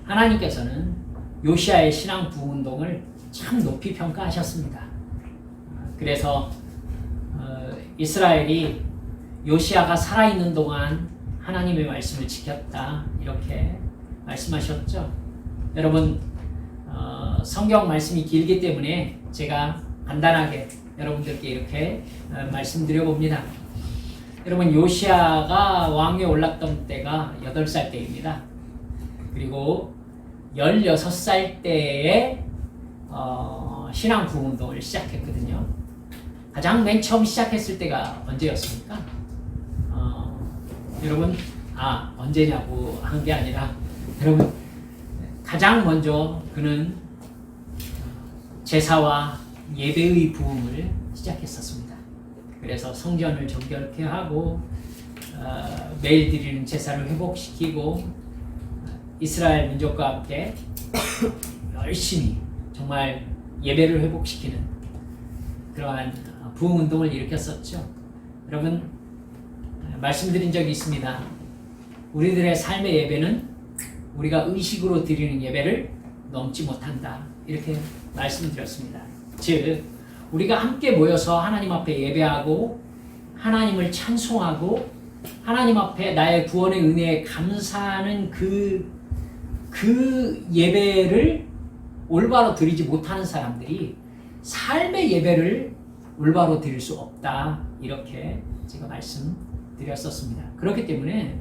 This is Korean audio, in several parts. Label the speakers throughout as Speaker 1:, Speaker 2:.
Speaker 1: 하나님께서는 요시아의 신앙 부흥운동을 참 높이 평가하셨습니다. 그래서 이스라엘이 요시아가 살아있는 동안 하나님의 말씀을 지켰다 이렇게 말씀하셨죠. 여러분 성경 말씀이 길기 때문에 제가 간단하게 여러분들께 이렇게 말씀드려 봅니다. 여러분 요시아가 왕위에 올랐던 때가 8살 때입니다. 그리고 16살 때에 신앙 부흥운동을 시작했거든요. 가장 맨 처음 시작했을 때가 언제였습니까? 여러분 언제냐고 한 게 아니라 여러분 가장 먼저 그는 제사와 예배의 부흥을 시작했었습니다. 그래서 성전을 정결케 하고 매일 드리는 제사를 회복시키고 이스라엘 민족과 함께 열심히 정말 예배를 회복시키는 그러한 부흥운동을 일으켰었죠. 여러분 말씀드린 적이 있습니다. 우리들의 삶의 예배는 우리가 의식으로 드리는 예배를 넘지 못한다 이렇게 말씀드렸습니다. 즉 우리가 함께 모여서 하나님 앞에 예배하고 하나님을 찬송하고 하나님 앞에 나의 구원의 은혜에 감사하는 그 예배를 올바로 드리지 못하는 사람들이 삶의 예배를 올바로 드릴 수 없다 이렇게 제가 말씀드렸었습니다. 그렇기 때문에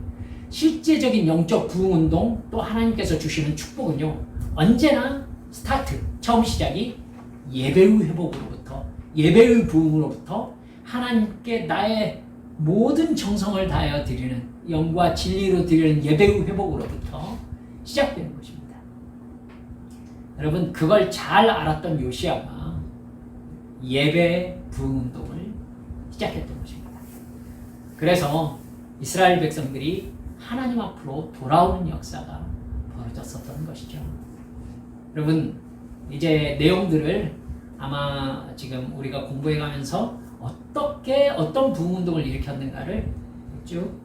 Speaker 1: 실제적인 영적 부흥운동 또 하나님께서 주시는 축복은요 언제나 처음 시작이 예배의 회복으로부터 예배의 부흥으로부터 하나님께 나의 모든 정성을 다하여 드리는 영과 진리로 드리는 예배의 회복으로부터 시작되는 것입니다. 여러분 그걸 잘 알았던 요시아가 예배 부흥운동을 시작했던 것입니다. 그래서 이스라엘 백성들이 하나님 앞으로 돌아오는 역사가 벌어졌었던 것이죠. 여러분 이제 내용들을 아마 지금 우리가 공부해가면서 어떤 부흥운동을 일으켰는가를 쭉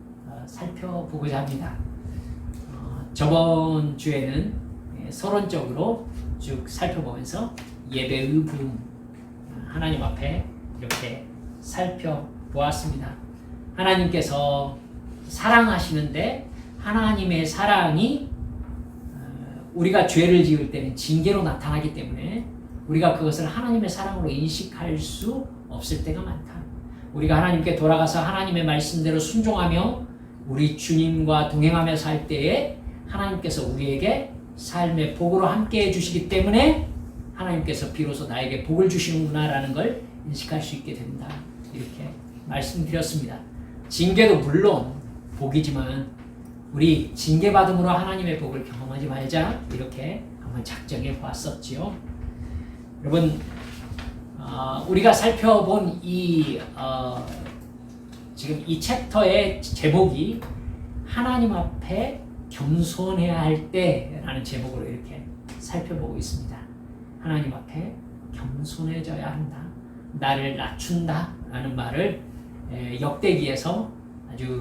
Speaker 1: 살펴보고자 합니다. 저번 주에는 서론적으로 쭉 살펴보면서 예배의 부흥 하나님 앞에 이렇게 살펴보았습니다. 하나님께서 사랑하시는데 하나님의 사랑이 우리가 죄를 지을 때는 징계로 나타나기 때문에 우리가 그것을 하나님의 사랑으로 인식할 수 없을 때가 많다. 우리가 하나님께 돌아가서 하나님의 말씀대로 순종하며 우리 주님과 동행하며 살 때에 하나님께서 우리에게 삶의 복으로 함께 해주시기 때문에 하나님께서 비로소 나에게 복을 주시는구나라는 걸 인식할 수 있게 된다. 이렇게 말씀드렸습니다. 징계도 물론 복이지만 우리 징계받음으로 하나님의 복을 경험하지 말자 이렇게 한번 작정해 보았었지요. 여러분 우리가 살펴본 지금 이 챕터의 제목이 하나님 앞에 겸손해야 할 때라는 제목으로 이렇게 살펴보고 있습니다. 하나님 앞에 겸손해져야 한다. 나를 낮춘다 라는 말을 역대기에서 아주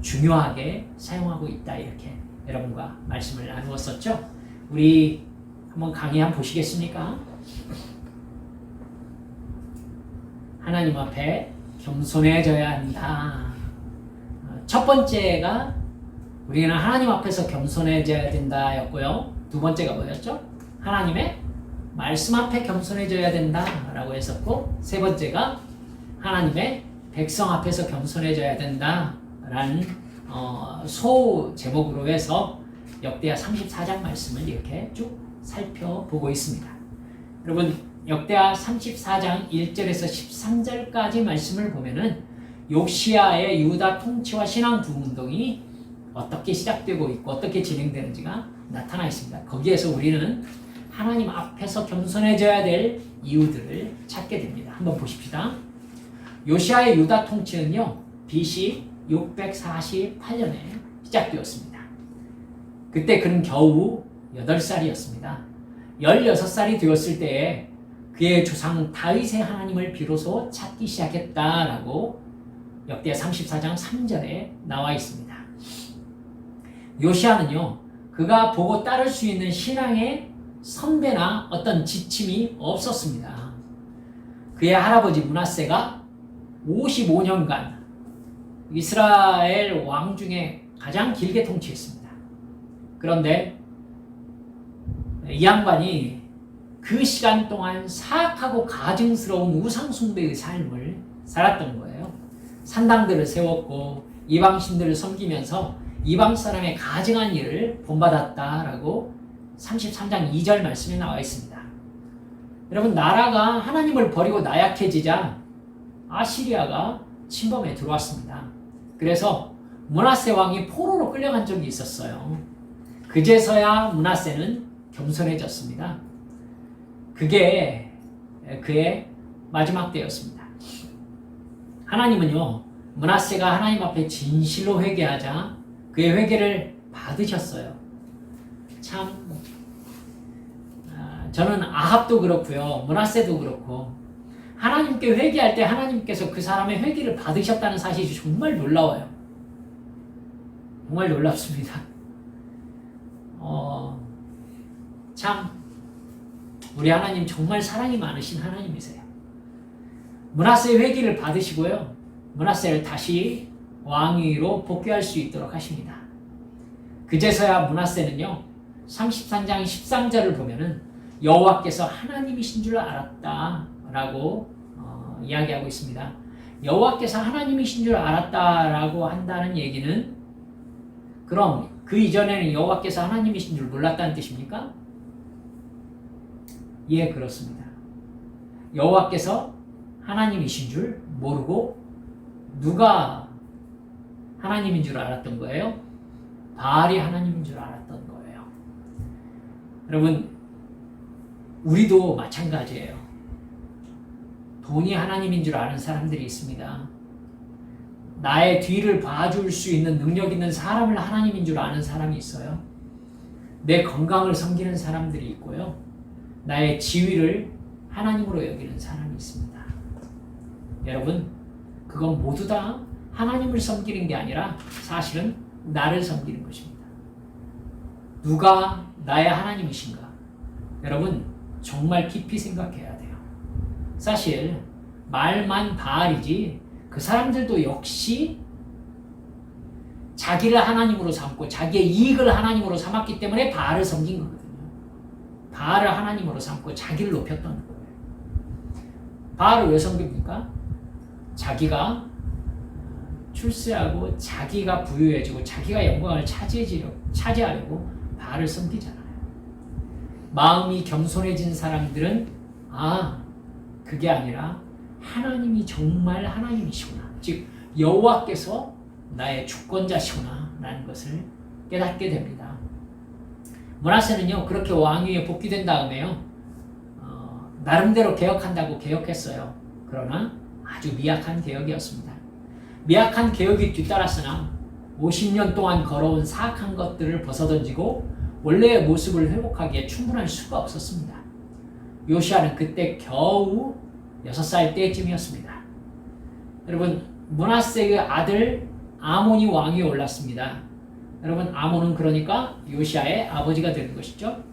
Speaker 1: 중요하게 사용하고 있다 이렇게 여러분과 말씀을 나누었었죠. 우리 한번 강의 한번 보시겠습니까? 하나님 앞에 겸손해져야 한다. 첫 번째가 우리는 하나님 앞에서 겸손해져야 된다 였고요. 두 번째가 뭐였죠? 하나님의 말씀 앞에 겸손해져야 된다 라고 했었고, 세 번째가 하나님의 백성 앞에서 겸손해져야 된다 라는 소 제목으로 해서 역대하 34장 말씀을 이렇게 쭉 살펴보고 있습니다. 여러분 역대하 34장 1절에서 13절까지 말씀을 보면은 요시아의 유다 통치와 신앙 부흥운동이 어떻게 시작되고 있고 어떻게 진행되는지가 나타나 있습니다. 거기에서 우리는 하나님 앞에서 겸손해져야 될 이유들을 찾게 됩니다. 한번 보십시다. 요시아의 유다 통치는요, BC 648년에 시작되었습니다. 그때 그는 겨우 8살이었습니다. 16살이 되었을 때에 그의 조상 다윗의 하나님을 비로소 찾기 시작했다라고 역대하 34장 3절에 나와 있습니다. 요시아는요, 그가 보고 따를 수 있는 신앙의 선배나 어떤 지침이 없었습니다. 그의 할아버지 므낫세가 55년간 이스라엘 왕 중에 가장 길게 통치했습니다. 그런데 이 양반이 그 시간 동안 사악하고 가증스러운 우상숭배의 삶을 살았던 거예요. 산당들을 세웠고 이방신들을 섬기면서 이방 사람의 가증한 일을 본받았다라고 33장 2절 말씀에 나와 있습니다. 여러분, 나라가 하나님을 버리고 나약해지자 아시리아가 침범에 들어왔습니다. 그래서 므낫세 왕이 포로로 끌려간 적이 있었어요. 그제서야 므낫세는 겸손해졌습니다. 그게 그의 마지막 때였습니다. 하나님은요, 므낫세가 하나님 앞에 진실로 회개하자 그의 회개를 받으셨어요. 참, 저는 아합도 그렇고요, 므낫세도 그렇고, 하나님께 회개할 때 하나님께서 그 사람의 회개를 받으셨다는 사실이 정말 놀라워요. 정말 놀랍습니다. 참, 우리 하나님 정말 사랑이 많으신 하나님이세요. 므낫세의 회개를 받으시고요, 므낫세를 다시 왕위로 복귀할 수 있도록 하십니다. 그제서야 므낫세는요, 33장 13절을 보면은 여호와께서 하나님이신 줄 알았다라고 이야기하고 있습니다. 여호와께서 하나님이신 줄 알았다라고 한다는 얘기는, 그럼 그 이전에는 여호와께서 하나님이신 줄 몰랐다는 뜻입니까? 예, 그렇습니다. 여호와께서 하나님이신 줄 모르고 누가 하나님인 줄 알았던 거예요? 바알이 하나님인 줄 알았던 거예요. 여러분, 우리도 마찬가지예요. 돈이 하나님인 줄 아는 사람들이 있습니다. 나의 뒤를 봐줄 수 있는 능력 있는 사람을 하나님인 줄 아는 사람이 있어요. 내 건강을 섬기는 사람들이 있고요, 나의 지위를 하나님으로 여기는 사람이 있습니다. 여러분, 그건 모두 다 하나님을 섬기는 게 아니라 사실은 나를 섬기는 것입니다. 누가 나의 하나님이신가? 여러분, 정말 깊이 생각해야 돼요. 사실 말만 바알이지 그 사람들도 역시 자기를 하나님으로 삼고 자기의 이익을 하나님으로 삼았기 때문에 바알을 섬긴 거거든요. 바알을 하나님으로 삼고 자기를 높였던 거예요. 바알을 왜 섬깁니까? 자기가 출세하고 자기가 부유해지고 자기가 영광을 차지하려고 바알을 섬기잖아요. 마음이 겸손해진 사람들은 그게 아니라 하나님이 정말 하나님이시구나, 즉 여호와께서 나의 주권자시구나 라는 것을 깨닫게 됩니다. 므낫세는요, 그렇게 왕위에 복귀된 다음에요, 나름대로 개혁한다고 개혁했어요. 그러나 아주 미약한 개혁이었습니다. 미약한 개혁이 뒤따랐으나 50년 동안 걸어온 사악한 것들을 벗어던지고 원래의 모습을 회복하기에 충분할 수가 없었습니다. 요시아는 그때 겨우 6살 때쯤이었습니다. 여러분, 므낫세의 아들 아몬이 왕위에 올랐습니다. 여러분, 아몬은 그러니까 요시아의 아버지가 되는 것이죠.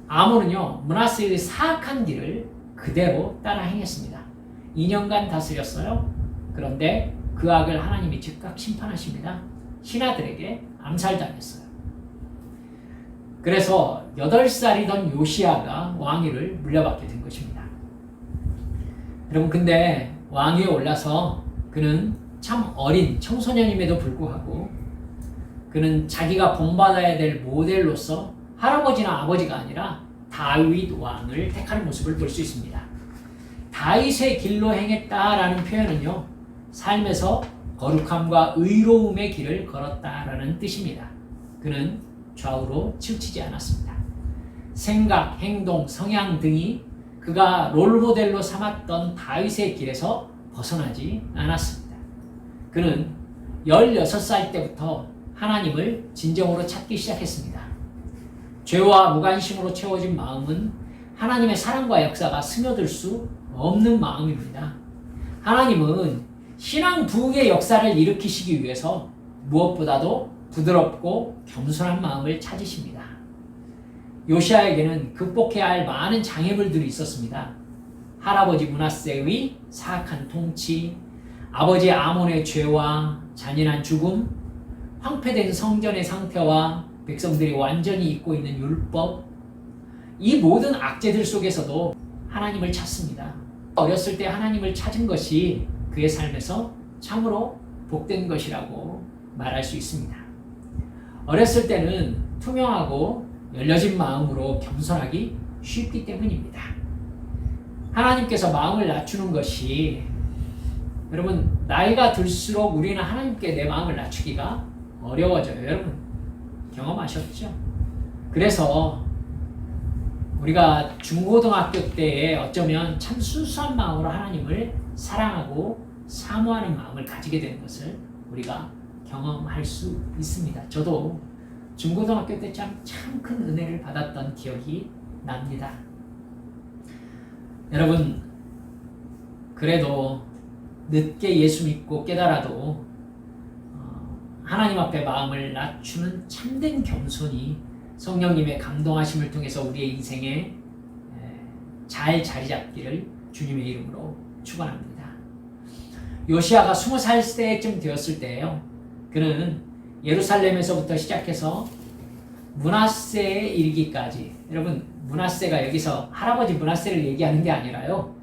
Speaker 1: 아몬은요, 므낫세의 사악한 길을 그대로 따라 행했습니다. 2년간 다스렸어요. 그런데 그 악을 하나님이 즉각 심판하십니다. 신하들에게 암살당했어요. 그래서 8살이던 요시아가 왕위를 물려받게 된 것입니다. 여러분, 근데 왕위에 올라서 그는 참 어린 청소년임에도 불구하고 그는 자기가 본받아야 될 모델로서 할아버지나 아버지가 아니라 다윗 왕을 택하는 모습을 볼 수 있습니다. 다윗의 길로 행했다라는 표현은요, 삶에서 거룩함과 의로움의 길을 걸었다라는 뜻입니다. 그는 좌우로 치우치지 않았습니다. 생각, 행동, 성향 등이 그가 롤모델로 삼았던 다윗의 길에서 벗어나지 않았습니다. 그는 16살 때부터 하나님을 진정으로 찾기 시작했습니다. 죄와 무관심으로 채워진 마음은 하나님의 사랑과 역사가 스며들 수 없는 마음입니다. 하나님은 신앙 부흥의 역사를 일으키시기 위해서 무엇보다도 부드럽고 겸손한 마음을 찾으십니다. 요시아에게는 극복해야 할 많은 장애물들이 있었습니다. 할아버지 므낫세의 사악한 통치, 아버지 아몬의 죄와 잔인한 죽음, 황폐된 성전의 상태와 백성들이 완전히 잊고 있는 율법, 이 모든 악재들 속에서도 하나님을 찾습니다. 어렸을 때 하나님을 찾은 것이 그의 삶에서 참으로 복된 것이라고 말할 수 있습니다. 어렸을 때는 투명하고 열려진 마음으로 겸손하기 쉽기 때문입니다. 하나님께서 마음을 낮추는 것이, 여러분, 나이가 들수록 우리는 하나님께 내 마음을 낮추기가 어려워져요. 여러분 경험하셨죠? 그래서 우리가 중고등학교 때에 어쩌면 참 순수한 마음으로 하나님을 사랑하고 사모하는 마음을 가지게 되는 것을 우리가 경험할 수 있습니다. 저도 중고등학교 때 참 큰 은혜를 받았던 기억이 납니다. 여러분, 그래도 늦게 예수 믿고 깨달아도 하나님 앞에 마음을 낮추는 참된 겸손이 성령님의 감동하심을 통해서 우리의 인생에 잘 자리 잡기를 주님의 이름으로 축원합니다. 요시아가 20살 때쯤 되었을 때예요. 그는 예루살렘에서부터 시작해서 므낫세에 이르기까지, 여러분 므낫세가 여기서 할아버지 므낫세를 얘기하는 게 아니라요,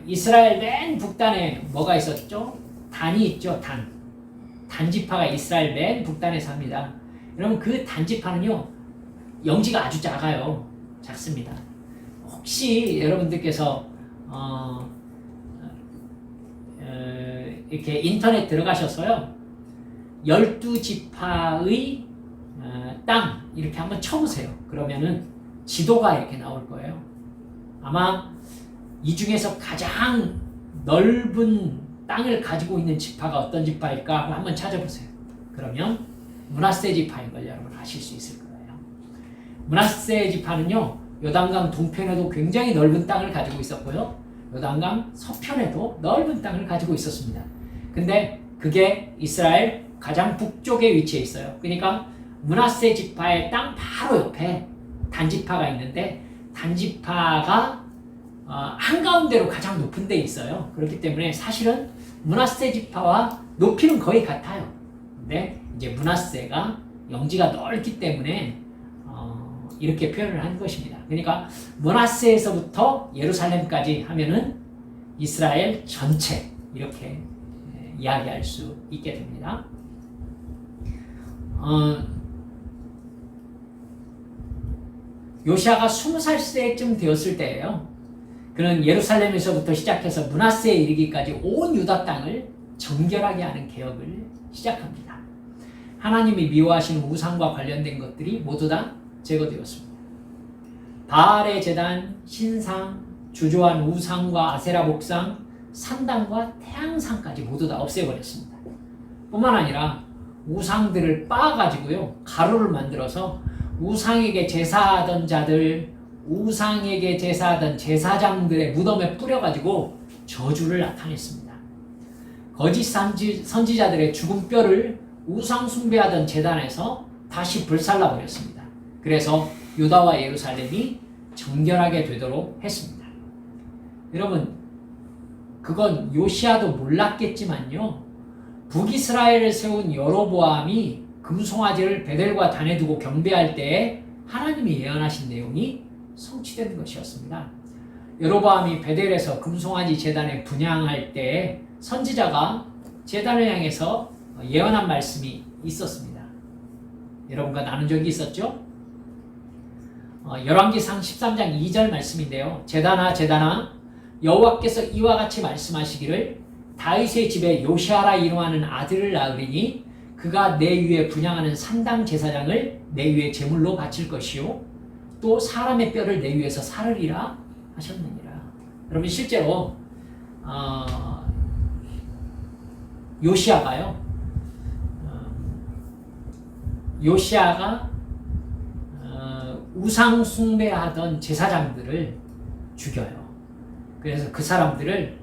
Speaker 1: 이스라엘 맨 북단에 뭐가 있었죠? 단이 있죠. 단지파가 이스라엘 맨 북단에 삽니다. 여러분 그 단지파는요 영지가 아주 작아요. 작습니다. 혹시 여러분들께서 이렇게 인터넷 들어가셔서요 12지파의 땅 이렇게 한번 쳐보세요. 그러면은 지도가 이렇게 나올 거예요. 아마 이 중에서 가장 넓은 땅을 가지고 있는 지파가 어떤 지파일까 한번 찾아보세요. 그러면 므낫세 지파인 걸 여러분 아실 수 있을 거예요. 므낫세 지파는요 요단강 동편에도 굉장히 넓은 땅을 가지고 있었고요, 요단강 서편에도 넓은 땅을 가지고 있었습니다. 근데 그게 이스라엘 가장 북쪽에 위치해 있어요. 그러니까 므낫세 지파의 땅 바로 옆에 단지파가 있는데, 단지파가 한가운데로 가장 높은 데 있어요. 그렇기 때문에 사실은 므낫세 지파와 높이는 거의 같아요. 근데 이제 므낫세가 영지가 넓기 때문에 이렇게 표현을 한 것입니다. 그러니까 므낫세에서부터 예루살렘까지 하면은 이스라엘 전체 이렇게 이야기할 수 있게 됩니다. 요시아가 20살 때쯤 되었을 때예요. 그는 예루살렘에서부터 시작해서 므낫세에 이르기까지 온 유다 땅을 정결하게 하는 개혁을 시작합니다. 하나님이 미워하시는 우상과 관련된 것들이 모두 다 제거되었습니다. 바알의 제단, 신상, 주조한 우상과 아세라 목상, 산당과 태양상까지 모두 다 없애버렸습니다. 뿐만 아니라 우상들을 빻아가지고요 가루를 만들어서 우상에게 제사하던 자들, 우상에게 제사하던 제사장들의 무덤에 뿌려가지고 저주를 나타냈습니다. 거짓 선지자들의 죽은 뼈를 우상 숭배하던 제단에서 다시 불살라버렸습니다. 그래서 유다와 예루살렘이 정결하게 되도록 했습니다. 여러분, 그건 요시아도 몰랐겠지만요, 북이스라엘을 세운 여로보암이 금송아지를 베델과 단에 두고 경배할 때에 하나님이 예언하신 내용이 성취된 것이었습니다. 여로보암이 베델에서 금송아지 제단에 분향할 때 선지자가 제단을 향해서 예언한 말씀이 있었습니다. 여러분과 나눈 적이 있었죠? 열왕기상 13장 2절 말씀인데요. 제단아 여호와께서 이와 같이 말씀하시기를 다윗의 집에 요시아라 이름하는 아들을 낳으리니 그가 내 위에 분향하는 산당 제사장을 내 위에 제물로 바칠 것이요 또 사람의 뼈를 내 위에서 사르리라 하셨느니라. 여러분 실제로 요시아가 우상 숭배하던 제사장들을 죽여요. 그래서 그 사람들을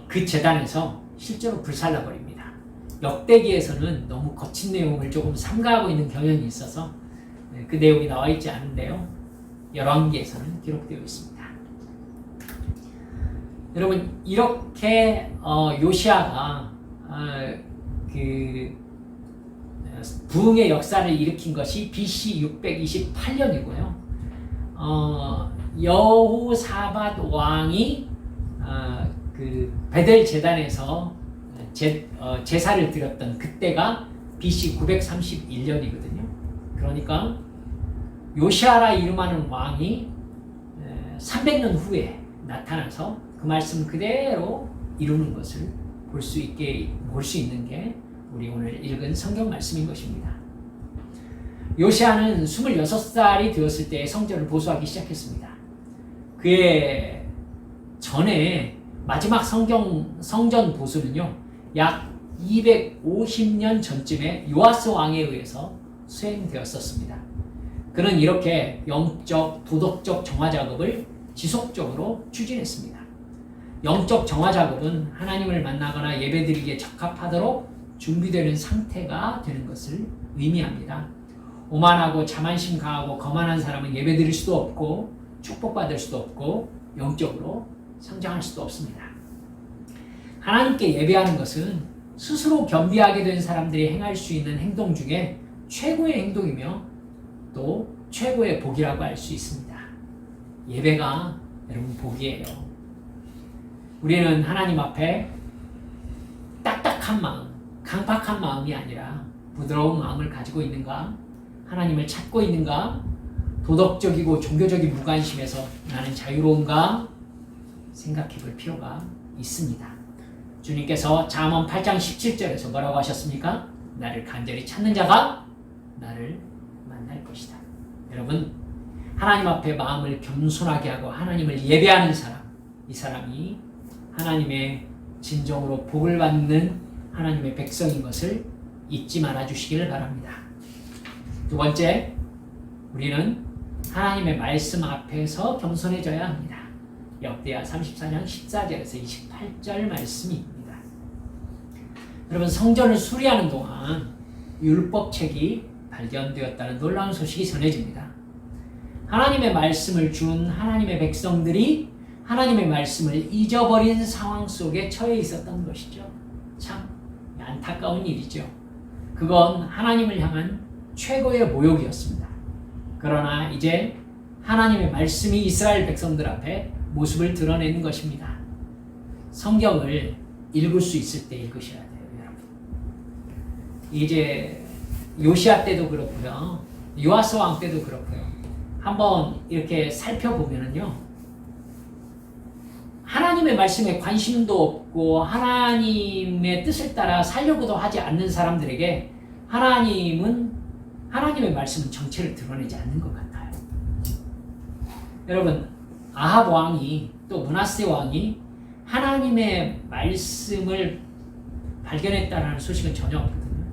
Speaker 1: 그 제단에서 실제로 불살라버립니다. 역대기에서는 너무 거친 내용을 조금 삼가하고 있는 경향이 있어서 그 내용이 나와 있지 않은데요. 열왕기에서는 기록되어 있습니다. 여러분 이렇게 요시아가 그 부흥의 역사를 일으킨 것이 BC 628년이고요. 여호사밧 왕이 그 베델 제단에서 제사를 드렸던 그때가 BC 931년이거든요. 그러니까 요시아라 이름하는 왕이 300년 후에 나타나서 그 말씀 그대로 이루는 것을 볼 수 있는 게 우리 오늘 읽은 성경 말씀인 것입니다. 요시아는 26살이 되었을 때 성전을 보수하기 시작했습니다. 그의 전에 마지막 성전 보수는요, 약 250년 전쯤에 요아스 왕에 의해서 수행되었었습니다. 그는 이렇게 영적, 도덕적 정화 작업을 지속적으로 추진했습니다. 영적 정화 작업은 하나님을 만나거나 예배드리기에 적합하도록 준비되는 상태가 되는 것을 의미합니다. 오만하고 자만심 강하고 거만한 사람은 예배드릴 수도 없고 축복받을 수도 없고 영적으로 성장할 수도 없습니다. 하나님께 예배하는 것은 스스로 겸비하게 된 사람들이 행할 수 있는 행동 중에 최고의 행동이며 또 최고의 복이라고 할 수 있습니다. 예배가 여러분 복이에요. 우리는 하나님 앞에 딱딱한 마음, 강팍한 마음이 아니라 부드러운 마음을 가지고 있는가? 하나님을 찾고 있는가? 도덕적이고 종교적인 무관심에서 나는 자유로운가? 생각해 볼 필요가 있습니다. 주님께서 잠언 8장 17절에서 뭐라고 하셨습니까? 나를 간절히 찾는 자가 나를 만날 것이다. 여러분, 하나님 앞에 마음을 겸손하게 하고 하나님을 예배하는 사람, 이 사람이 하나님의 진정으로 복을 받는 하나님의 백성인 것을 잊지 말아 주시기를 바랍니다. 두 번째, 우리는 하나님의 말씀 앞에서 겸손해져야 합니다. 역대하 34장 14절에서 28절 말씀입니다. 여러분, 성전을 수리하는 동안 율법책이 발견되었다는 놀라운 소식이 전해집니다. 하나님의 말씀을 준 하나님의 백성들이 하나님의 말씀을 잊어버린 상황 속에 처해 있었던 것이죠. 참 안타까운 일이죠. 그건 하나님을 향한 최고의 모욕이었습니다. 그러나 이제 하나님의 말씀이 이스라엘 백성들 앞에 모습을 드러내는 것입니다. 성경을 읽을 수 있을 때 읽으셔야 돼요, 여러분. 이제 요시아 때도 그렇고요, 요아스 왕 때도 그렇고요. 한번 이렇게 살펴보면은요, 하나님의 말씀에 관심도 없고 하나님의 뜻을 따라 살려고도 하지 않는 사람들에게 하나님의 말씀은 정체를 드러내지 않는 것 같아요. 여러분, 아합 왕이 또 므낫세 왕이 하나님의 말씀을 발견했다는 소식은 전혀 없거든요.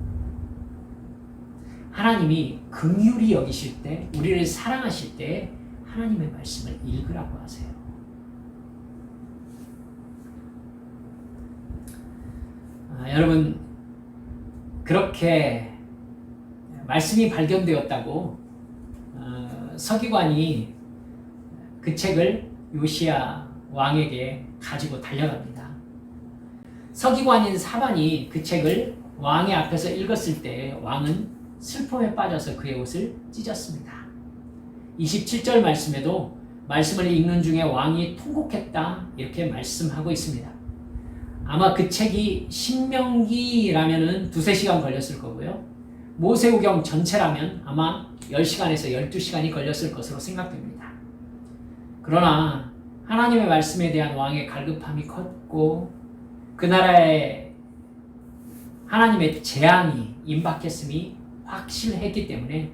Speaker 1: 하나님이 긍휼히 여기실 때, 우리를 사랑하실 때 하나님의 말씀을 읽으라고 하세요. 여러분, 그렇게 말씀이 발견되었다고 서기관이 그 책을 요시야 왕에게 가지고 달려갑니다. 서기관인 사반이 그 책을 왕의 앞에서 읽었을 때 왕은 슬픔에 빠져서 그의 옷을 찢었습니다. 27절 말씀에도 말씀을 읽는 중에 왕이 통곡했다, 이렇게 말씀하고 있습니다. 아마 그 책이 신명기라면은 2-3시간 걸렸을 거고요. 모세오경 전체라면 아마 10시간에서 12시간이 걸렸을 것으로 생각됩니다. 그러나 하나님의 말씀에 대한 왕의 갈급함이 컸고 그 나라에 하나님의 재앙이 임박했음이 확실했기 때문에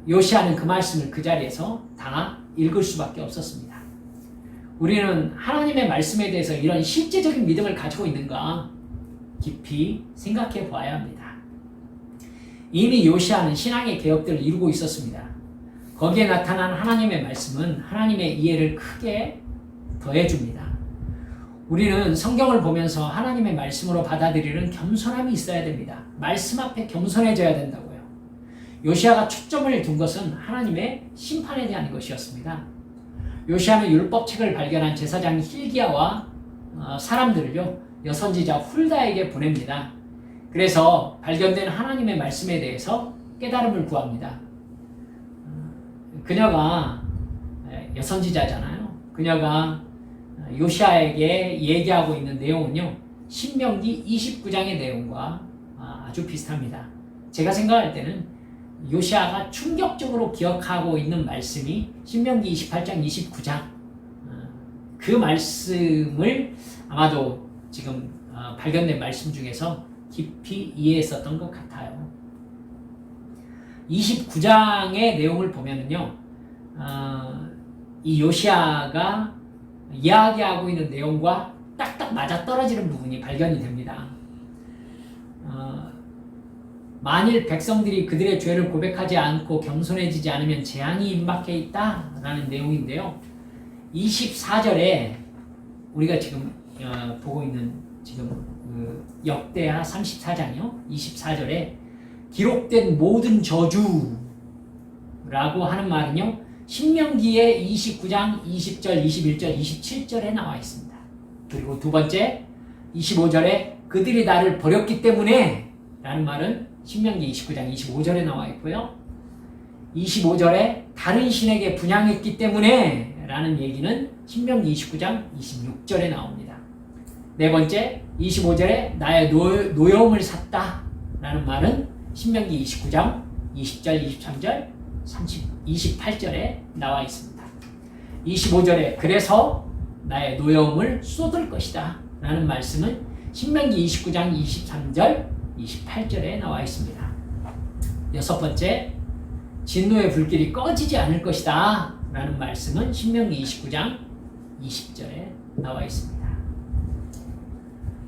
Speaker 1: 요시아는 그 말씀을 그 자리에서 다 읽을 수밖에 없었습니다. 우리는 하나님의 말씀에 대해서 이런 실제적인 믿음을 가지고 있는가 깊이 생각해 보아야 합니다. 이미 요시아는 신앙의 개혁들을 이루고 있었습니다. 거기에 나타난 하나님의 말씀은 하나님의 이해를 크게 더해줍니다. 우리는 성경을 보면서 하나님의 말씀으로 받아들이는 겸손함이 있어야 됩니다. 말씀 앞에 겸손해져야 된다고요. 요시아가 초점을 둔 것은 하나님의 심판에 대한 것이었습니다. 요시아는 율법책을 발견한 제사장 힐기야와 사람들을요, 여선지자 훌다에게 보냅니다. 그래서 발견된 하나님의 말씀에 대해서 깨달음을 구합니다. 그녀가 여선지자잖아요. 그녀가 요시아에게 얘기하고 있는 내용은요, 신명기 29장의 내용과 아주 비슷합니다. 제가 생각할 때는 요시아가 충격적으로 기억하고 있는 말씀이 신명기 28장, 29장 그 말씀을 아마도 지금 발견된 말씀 중에서 깊이 이해했었던 것 같아요. 29장의 내용을 보면은요, 이 요시아가 이야기하고 있는 내용과 딱딱 맞아떨어지는 부분이 발견이 됩니다. 만일 백성들이 그들의 죄를 고백하지 않고 겸손해지지 않으면 재앙이 임박해 있다라는 내용인데요. 24절에 우리가 지금 보고 있는 지금 역대하 34장이요. 24절에 기록된 모든 저주라고 하는 말은요, 신명기의 29장 20절, 21절, 27절에 나와 있습니다. 그리고 두 번째 25절에 그들이 나를 버렸기 때문에 라는 말은 신명기 29장 25절에 나와 있고요. 25절에 다른 신에게 분향했기 때문에 라는 얘기는 신명기 29장 26절에 나옵니다. 네 번째 25절에 나의 노여움을 샀다 라는 말은 신명기 29장 20절, 23절, 28절에 나와 있습니다. 25절에 그래서 나의 노여움을 쏟을 것이다 라는 말씀은 신명기 29장 23절, 28절에 나와 있습니다. 여섯 번째, 진노의 불길이 꺼지지 않을 것이다 라는 말씀은 신명기 29장 20절에 나와 있습니다.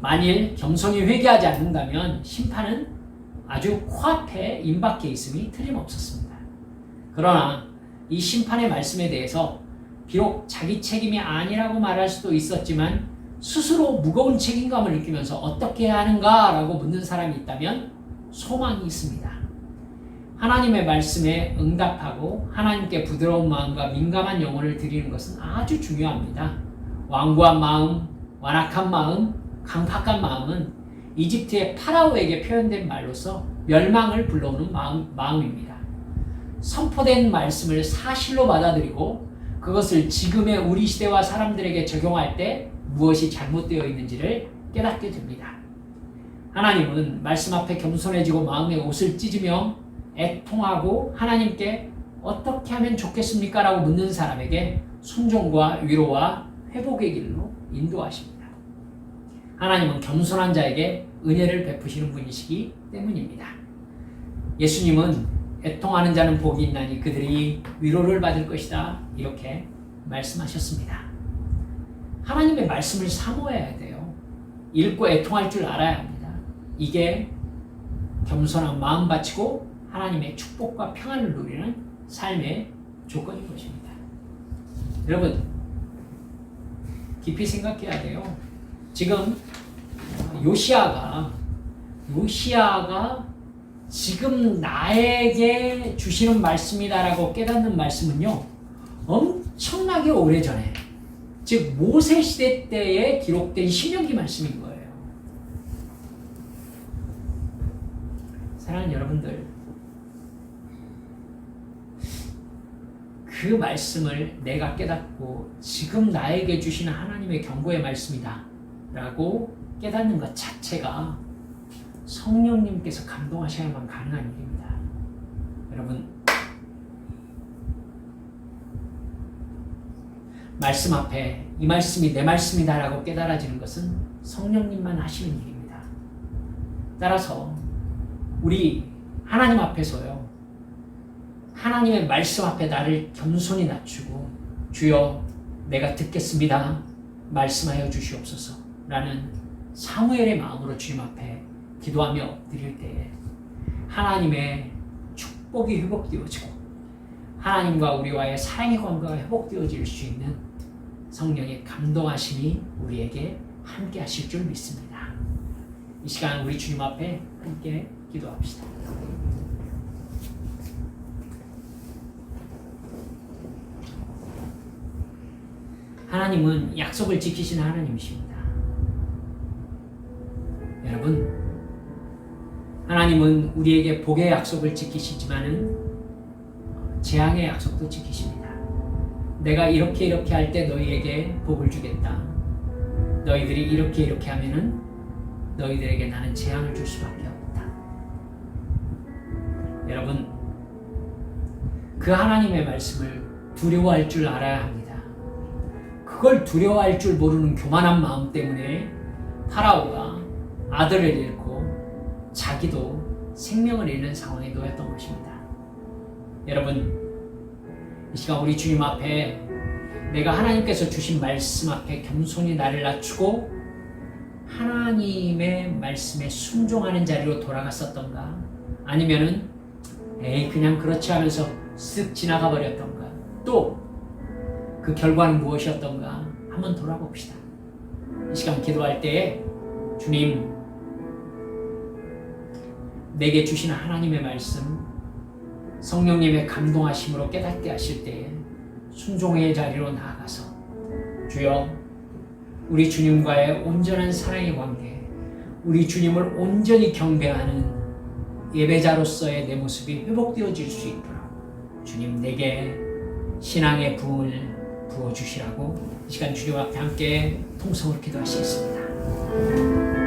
Speaker 1: 만일 겸손히 회개하지 않는다면 심판은 아주 코앞에 임박해 있음이 틀림없었습니다. 그러나 이 심판의 말씀에 대해서 비록 자기 책임이 아니라고 말할 수도 있었지만 스스로 무거운 책임감을 느끼면서 어떻게 해야 하는가라고 묻는 사람이 있다면 소망이 있습니다. 하나님의 말씀에 응답하고 하나님께 부드러운 마음과 민감한 영혼을 드리는 것은 아주 중요합니다. 완고한 마음, 완악한 마음, 강팍한 마음은 이집트의 파라오에게 표현된 말로서 멸망을 불러오는 마음입니다. 선포된 말씀을 사실로 받아들이고 그것을 지금의 우리 시대와 사람들에게 적용할 때 무엇이 잘못되어 있는지를 깨닫게 됩니다. 하나님은 말씀 앞에 겸손해지고 마음의 옷을 찢으며 애통하고 하나님께 어떻게 하면 좋겠습니까? 라고 묻는 사람에게 순종과 위로와 회복의 길로 인도하십니다. 하나님은 겸손한 자에게 은혜를 베푸시는 분이시기 때문입니다. 예수님은 애통하는 자는 복이 있나니 그들이 위로를 받을 것이다 이렇게 말씀하셨습니다. 하나님의 말씀을 사모해야 돼요. 읽고 애통할 줄 알아야 합니다. 이게 겸손한 마음 바치고 하나님의 축복과 평안을 누리는 삶의 조건인 것입니다. 여러분, 깊이 생각해야 돼요. 지금 요시아가 지금 나에게 주시는 말씀이다라고 깨닫는 말씀은요, 엄청나게 오래전에, 즉 모세 시대 때에 기록된 신명기 말씀인 거예요. 사랑하는 여러분들, 그 말씀을 내가 깨닫고 지금 나에게 주시는 하나님의 경고의 말씀이다 라고 깨닫는 것 자체가 성령님께서 감동하셔야만 가능한 일입니다. 여러분, 말씀 앞에 이 말씀이 내 말씀이다 라고 깨달아지는 것은 성령님만 하시는 일입니다. 따라서 우리 하나님 앞에서요, 하나님의 말씀 앞에 나를 겸손히 낮추고 주여 내가 듣겠습니다 말씀하여 주시옵소서 라는 사무엘의 마음으로 주님 앞에 기도하며 엎드릴 때에 하나님의 축복이 회복되어지고 하나님과 우리와의 사랑의 관계가 회복되어질 수 있는 성령의 감동하심이 우리에게 함께 하실 줄 믿습니다. 이 시간 우리 주님 앞에 함께 기도합시다. 하나님은 약속을 지키시는 하나님이십니다. 여러분, 하나님은 우리에게 복의 약속을 지키시지만은 재앙의 약속도 지키십니다. 내가 이렇게 할 때 너희에게 복을 주겠다. 너희들이 이렇게 하면은 너희들에게 나는 재앙을 줄 수밖에 없다. 여러분, 그 하나님의 말씀을 두려워할 줄 알아야 합니다. 그걸 두려워할 줄 모르는 교만한 마음 때문에 파라오가 아들을 잃고 자기도 생명을 잃는 상황에 놓였던 것입니다. 여러분, 이 시간 우리 주님 앞에 내가 하나님께서 주신 말씀 앞에 겸손히 나를 낮추고 하나님의 말씀에 순종하는 자리로 돌아갔었던가, 아니면은 그냥 그렇지 하면서 쓱 지나가 버렸던가, 또 그 결과는 무엇이었던가 한번 돌아봅시다. 이 시간 기도할 때에 주님, 내게 주시는 하나님의 말씀, 성령님의 감동하심으로 깨닫게 하실 때에 순종의 자리로 나아가서 주여, 우리 주님과의 온전한 사랑의 관계, 우리 주님을 온전히 경배하는 예배자로서의 내 모습이 회복되어질 수 있도록 주님 내게 신앙의 부흥을 부어주시라고 이 시간 주님 앞에 함께 통성으로 기도하시겠습니다.